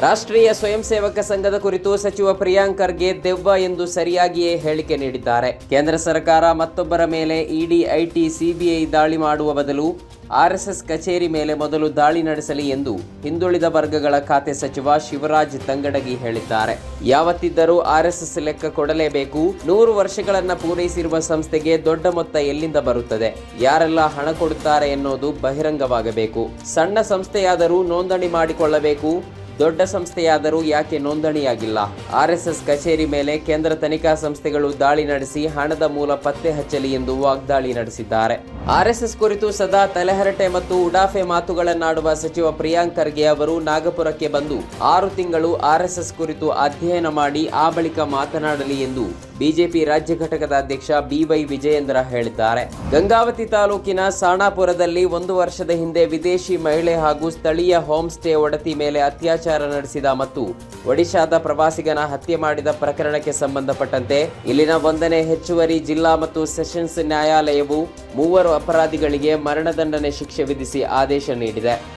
ರಾಷ್ಟ್ರೀಯ ಸ್ವಯಂ ಸೇವಕ ಸಂಘದ ಕುರಿತು ಸಚಿವ ಪ್ರಿಯಾಂಕ್ ಖರ್ಗೆ ದೆವ್ವ ಎಂದು ಸರಿಯಾಗಿಯೇ ಹೇಳಿಕೆ ನೀಡಿದ್ದಾರೆ. ಕೇಂದ್ರ ಸರ್ಕಾರ ಮತ್ತೊಬ್ಬರ ಮೇಲೆ ಇಡಿ, ಐಟಿ, ಸಿಬಿಐ ದಾಳಿ ಮಾಡುವ ಬದಲು ಆರ್ಎಸ್ಎಸ್ ಕಚೇರಿ ಮೇಲೆ ಮೊದಲು ದಾಳಿ ನಡೆಸಲಿ ಎಂದು ಹಿಂದುಳಿದ ವರ್ಗಗಳ ಖಾತೆ ಸಚಿವ ಶಿವರಾಜ್ ತಂಗಡಗಿ ಹೇಳಿದ್ದಾರೆ. ಯಾವತ್ತಿದ್ದರೂ ಆರ್ಎಸ್ಎಸ್ ಲೆಕ್ಕ ಕೊಡಲೇಬೇಕು. 100 ವರ್ಷಗಳನ್ನ ಪೂರೈಸಿರುವ ಸಂಸ್ಥೆಗೆ ದೊಡ್ಡ ಮೊತ್ತ ಎಲ್ಲಿಂದ ಬರುತ್ತದೆ? ಯಾರೆಲ್ಲ ಹಣ ಕೊಡುತ್ತಾರೆ ಎನ್ನುವುದು ಬಹಿರಂಗವಾಗಬೇಕು. ಸಣ್ಣ ಸಂಸ್ಥೆಯಾದರೂ ನೋಂದಣಿ ಮಾಡಿಕೊಳ್ಳಬೇಕು. ದೊಡ್ಡ ಸಂಸ್ಥೆಯಾದರೂ ಯಾಕೆ ನೋಂದಣಿಯಾಗಿಲ್ಲ? ಆರ್ಎಸ್ಎಸ್ ಕಚೇರಿ ಮೇಲೆ ಕೇಂದ್ರ ತನಿಖಾ ಸಂಸ್ಥೆಗಳು ದಾಳಿ ನಡೆಸಿ ಹಣದ ಮೂಲ ಪತ್ತೆ ಹಚ್ಚಲಿ ಎಂದು ವಾಗ್ದಾಳಿ ನಡೆಸಿದ್ದಾರೆ. ಆರ್ಎಸ್ಎಸ್ ಕುರಿತು ಸದಾ ತಲೆಹರಟೆ ಮತ್ತು ಉಡಾಫೆ ಮಾತುಗಳನ್ನಾಡುವ ಸಚಿವ ಪ್ರಿಯಾಂಕ್ ಖರ್ಗೆ ಅವರು ನಾಗಪುರಕ್ಕೆ ಬಂದು 6 ತಿಂಗಳು ಆರ್ಎಸ್ಎಸ್ ಕುರಿತು ಅಧ್ಯಯನ ಮಾಡಿ ಆ ಬಳಿಕ ಮಾತನಾಡಲಿ ಎಂದು ಬಿಜೆಪಿ ರಾಜ್ಯ ಘಟಕದ ಅಧ್ಯಕ್ಷ ಬಿವೈ ವಿಜಯೇಂದ್ರ ಹೇಳಿದ್ದಾರೆ. ಗಂಗಾವತಿ ತಾಲೂಕಿನ ಸಾಣಾಪುರದಲ್ಲಿ 1 ವರ್ಷದ ಹಿಂದೆ ವಿದೇಶಿ ಮಹಿಳೆ ಹಾಗೂ ಸ್ಥಳೀಯ ಹೋಮ್ ಸ್ಟೇ ಒಡತಿ ಮೇಲೆ ಅತ್ಯಾಚಾರ ನಡೆಸಿದ ಮತ್ತು ಒಡಿಶಾದ ಪ್ರವಾಸಿಗನ ಹತ್ಯೆ ಮಾಡಿದ ಪ್ರಕರಣಕ್ಕೆ ಸಂಬಂಧಪಟ್ಟಂತೆ ಇಲ್ಲಿನ 1ನೇ ಹೆಚ್ಚುವರಿ ಜಿಲ್ಲಾ ಮತ್ತು ಸೆಷನ್ಸ್ ನ್ಯಾಯಾಲಯವು 3 ಅಪರಾಧಿಗಳಿಗೆ ಮರಣದಂಡನೆ ಶಿಕ್ಷೆ ವಿಧಿಸಿ ಆದೇಶ ನೀಡಿದೆ.